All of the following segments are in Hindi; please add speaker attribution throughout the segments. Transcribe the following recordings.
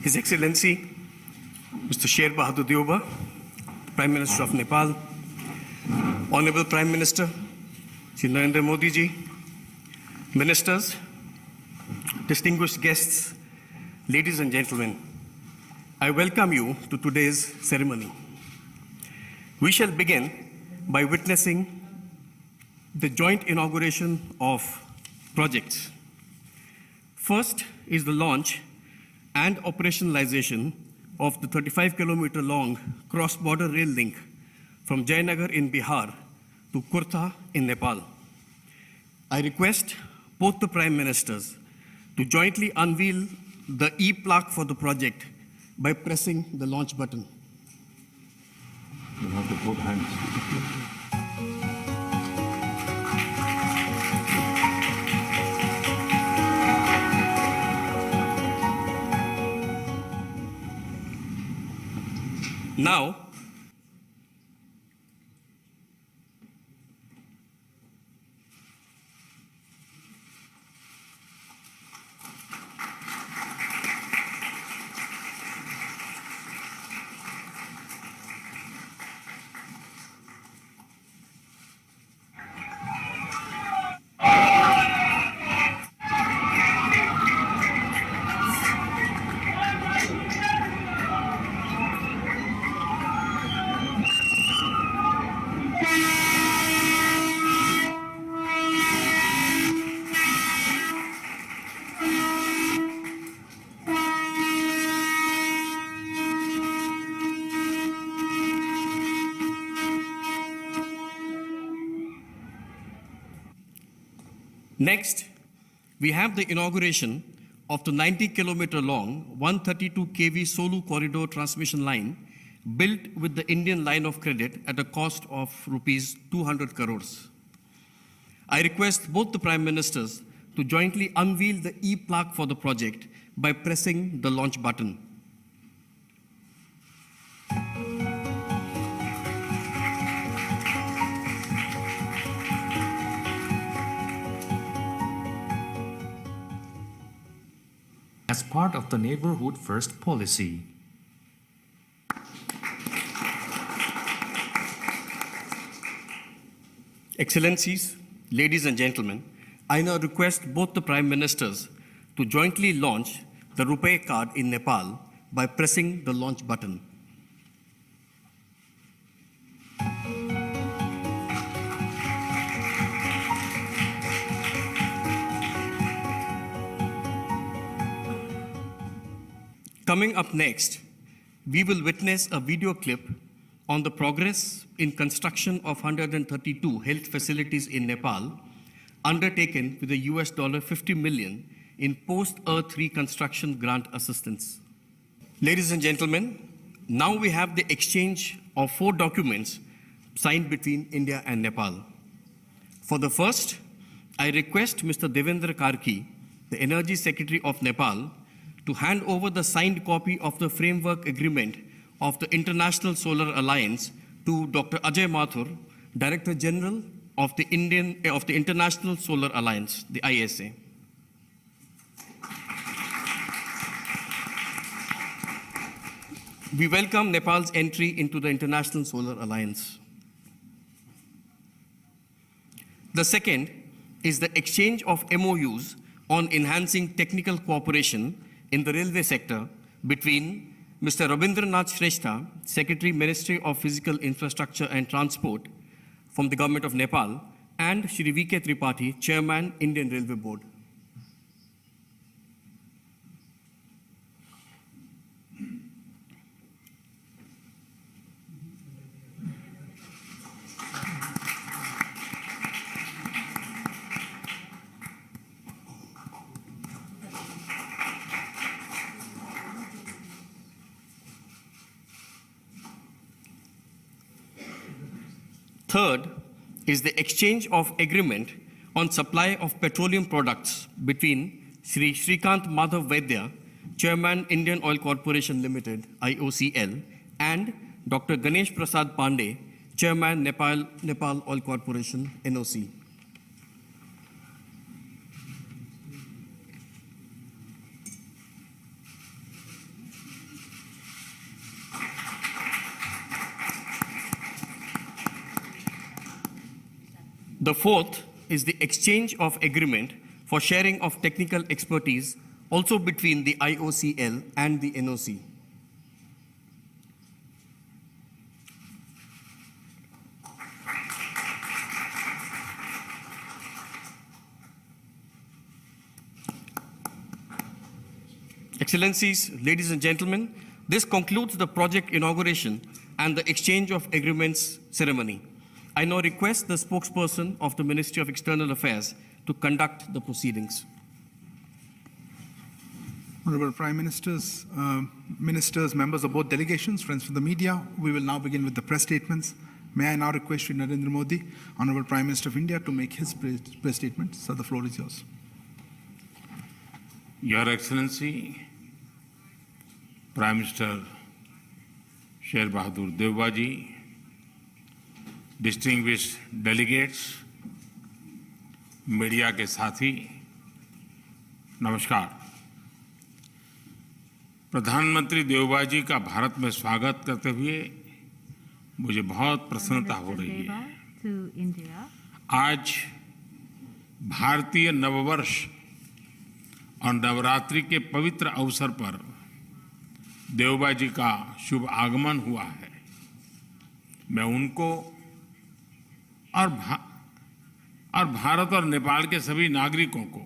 Speaker 1: His Excellency, Mr. Sher Bahadur Deuba, Prime Minister of Nepal, Honorable Prime Minister, Shri Narendra Modi ji, Ministers, distinguished guests, ladies and gentlemen, I welcome you to today's ceremony. We shall begin by witnessing the joint inauguration of projects. First is the launch and operationalization of the 35-kilometer long cross-border rail link from Jayanagar in Bihar to Kurta in Nepal. I request both the Prime Ministers to jointly unveil the e-plaque for the project by pressing the launch button.
Speaker 2: You have to put hands.
Speaker 1: Now, next, we have the inauguration of the 90-kilometer long 132 kV Solu corridor transmission line built with the Indian line of credit at a cost of rupees 200 crores. I request both the Prime Ministers to jointly unveil the e-plaque for the project by pressing the launch button.
Speaker 3: As part of the Neighborhood First policy.
Speaker 1: Excellencies, ladies and gentlemen, I now request both the Prime Ministers to jointly launch the RuPay card in Nepal by pressing the launch button. Coming up next, we will witness a video clip on the progress in construction of 132 health facilities in Nepal, undertaken with a US $50 million in post-Earth reconstruction grant assistance. Ladies and gentlemen, now we have the exchange of 4 documents signed between India and Nepal. For the first, I request Mr. Devendra Karki, the Energy Secretary of Nepal, to hand over the signed copy of the framework agreement of the International Solar Alliance to Dr. Ajay Mathur, Director General of the International Solar Alliance, the ISA. We welcome Nepal's entry into the International Solar Alliance. The second is the exchange of MOUs on enhancing technical cooperation in the railway sector between Mr. Rabindranath Shrestha, Secretary, Ministry of Physical Infrastructure and Transport from the Government of Nepal, and Shri V.K. Tripathi, Chairman, Indian Railway Board. Third is the exchange of agreement on supply of petroleum products between Shri Shrikant Madhav Vaidya, Chairman, Indian Oil Corporation Limited, IOCL, and Dr. Ganesh Prasad Pandey, Chairman, Nepal Oil Corporation, NOC. The fourth is the exchange of agreement for sharing of technical expertise also between the IOCL and the NOC. Excellencies, ladies and gentlemen, this concludes the project inauguration and the exchange of agreements ceremony. I now request the spokesperson of the Ministry of External Affairs to conduct the proceedings.
Speaker 4: Honorable Prime Ministers, Ministers, members of both delegations, friends from the media, we will now begin with the press statements. May I now request Shri Narendra Modi, Honorable Prime Minister of India, to make his press statement. Sir, the floor is yours.
Speaker 2: Your Excellency, Prime Minister Sher Bahadur Devba ji, distinguished delegates, media के साथी, नमस्कार। प्रधानमंत्री देवबा जी का भारत में स्वागत करते हुए मुझे बहुत प्रसन्नता हो रही है। आज भारतीय नववर्ष और नवरात्रि के पवित्र अवसर पर देवबा जी का शुभ आगमन हुआ है। मैं उनको और भारत और नेपाल के सभी नागरिकों को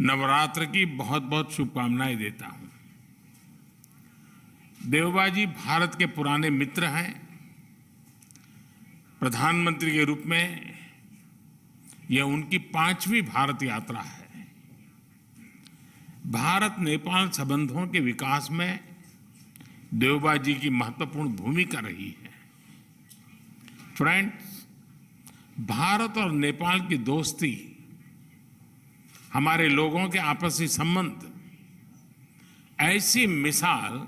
Speaker 2: नवरात्र की बहुत बहुत शुभकामनाएं देता हूं। देवबा जी भारत के पुराने मित्र हैं। प्रधानमंत्री के रूप में यह उनकी 5वीं भारत यात्रा है। भारत नेपाल संबंधों के विकास में देवबा जी की महत्वपूर्ण भूमिका रही है। फ्रेंड्स, भारत और नेपाल की दोस्ती, हमारे लोगों के आपसी संबंध, ऐसी मिसाल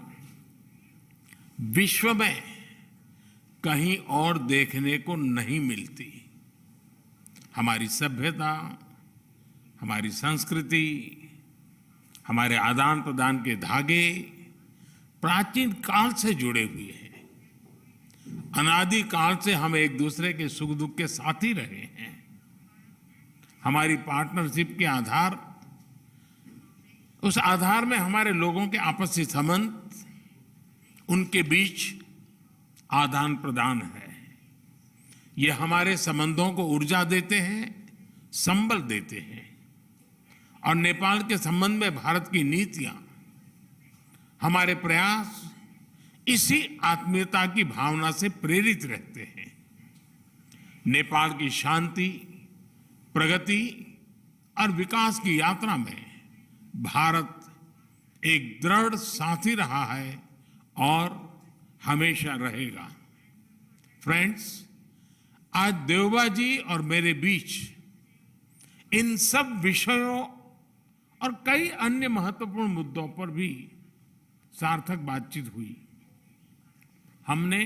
Speaker 2: विश्व में कहीं और देखने को नहीं मिलती। हमारी सभ्यता, हमारी संस्कृति, हमारे आदान प्रदान के धागे प्राचीन काल से जुड़े हुए हैं। अनादि काल से हम एक दूसरे के सुख दुख के साथी रहे हैं। हमारी पार्टनरशिप के आधार, उस आधार में हमारे लोगों के आपसी संबंध, उनके बीच आदान प्रदान है। ये हमारे संबंधों को ऊर्जा देते हैं, संबल देते हैं। और नेपाल के संबंध में भारत की नीतियां, हमारे प्रयास इसी आत्मीयता की भावना से प्रेरित रहते हैं। नेपाल की शांति, प्रगति और विकास की यात्रा में भारत एक दृढ़ साथी रहा है और हमेशा रहेगा। फ्रेंड्स, आज देवबा जी और मेरे बीच इन सब विषयों और कई अन्य महत्वपूर्ण मुद्दों पर भी सार्थक बातचीत हुई। हमने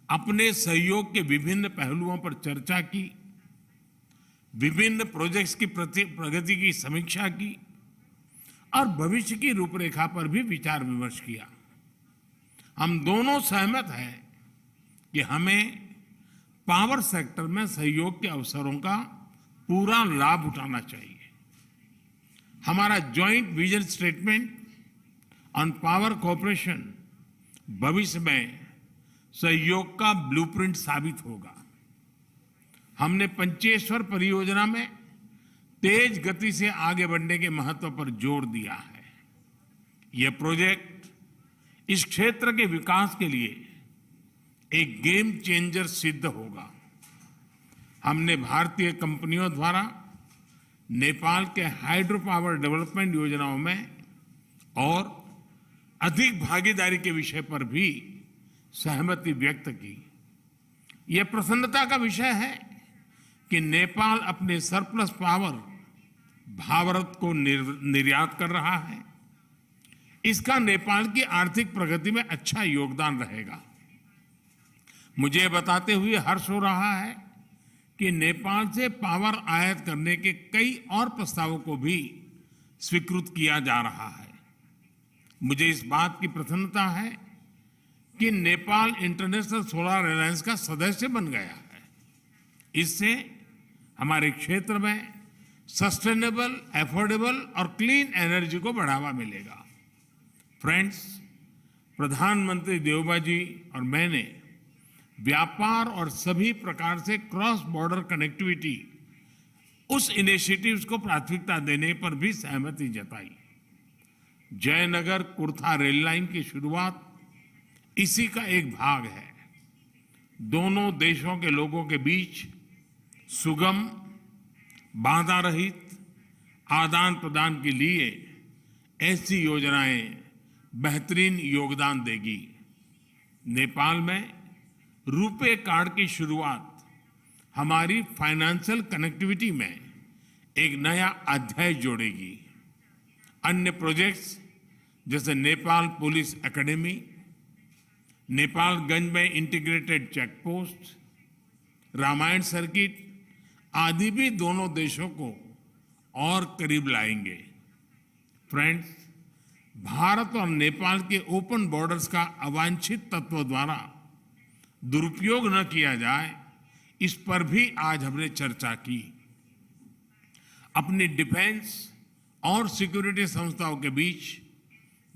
Speaker 2: अपने सहयोग के विभिन्न पहलुओं पर चर्चा की, विभिन्न प्रोजेक्ट्स की प्रगति की समीक्षा की और भविष्य की रूपरेखा पर भी विचार विमर्श किया। हम दोनों सहमत हैं कि हमें पावर सेक्टर में सहयोग के अवसरों का पूरा लाभ उठाना चाहिए। हमारा joint vision statement on power cooperation भविष्य में सहयोग का ब्लूप्रिंट साबित होगा। हमने पंचेश्वर परियोजना में तेज गति से आगे बढ़ने के महत्व पर जोर दिया है। यह प्रोजेक्ट इस क्षेत्र के विकास के लिए एक गेम चेंजर सिद्ध होगा। हमने भारतीय कंपनियों द्वारा नेपाल के हाइड्रो पावर डेवलपमेंट योजनाओं में और अधिक भागीदारी के विषय पर भी सहमति व्यक्त की। यह प्रसन्नता का विषय है कि नेपाल अपने सरप्लस पावर भारत को निर्यात कर रहा है। इसका नेपाल की आर्थिक प्रगति में अच्छा योगदान रहेगा। मुझे बताते हुए हर्ष हो रहा है कि नेपाल से पावर आयात करने के कई और प्रस्तावों को भी स्वीकृत किया जा रहा है। मुझे इस बात की प्रसन्नता है कि नेपाल इंटरनेशनल सोलर अलायंस का सदस्य बन गया है। इससे हमारे क्षेत्र में सस्टेनेबल, एफोर्डेबल और क्लीन एनर्जी को बढ़ावा मिलेगा। फ्रेंड्स, प्रधानमंत्री देवबा जी और मैंने व्यापार और सभी प्रकार से क्रॉस बॉर्डर कनेक्टिविटी उस इनिशिएटिव्स को प्राथमिकता देने पर भी सहमति जताई। जयनगर कुर्था रेल लाइन की शुरुआत इसी का एक भाग है। दोनों देशों के लोगों के बीच सुगम, बाधा रहित आदान प्रदान के लिए ऐसी योजनाएं बेहतरीन योगदान देगी। नेपाल में रुपे कार्ड की शुरुआत हमारी फाइनेंशियल कनेक्टिविटी में एक नया अध्याय जोड़ेगी। अन्य प्रोजेक्ट्स जैसे नेपाल पुलिस एकेडमी, नेपालगंज में integrated check post, Ramayana circuit आदि भी दोनों देशों को और करीब लाएंगे। फ्रेंड्स, भारत और नेपाल के ओपन बॉर्डर्स का अवांछित तत्वों द्वारा दुरुपयोग न किया जाए, इस पर भी आज हमने चर्चा की। अपनी डिफेंस और सिक्योरिटी संस्थाओं के बीच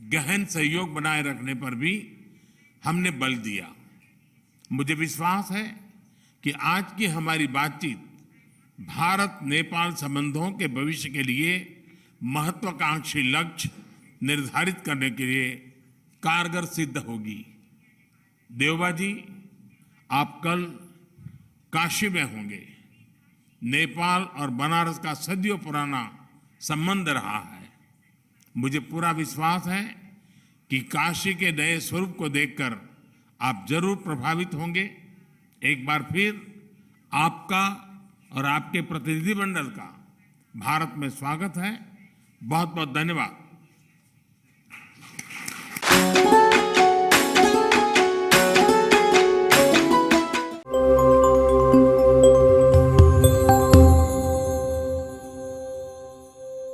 Speaker 2: गहन सहयोग बनाए रखने पर भी हमने बल दिया। मुझे विश्वास है कि आज की हमारी बातचीत भारत नेपाल संबंधों के भविष्य के लिए महत्वाकांक्षी लक्ष्य निर्धारित करने के लिए कारगर सिद्ध होगी। देवबा जी, आप कल काशी में होंगे। नेपाल और बनारस का सदियों पुराना संबंध रहा है। मुझे पूरा विश्वास है कि काशी के नए स्वरूप को देखकर आप जरूर प्रभावित होंगे। एक बार फिर आपका और आपके प्रतिनिधिमंडल का भारत में स्वागत है। बहुत बहुत धन्यवाद।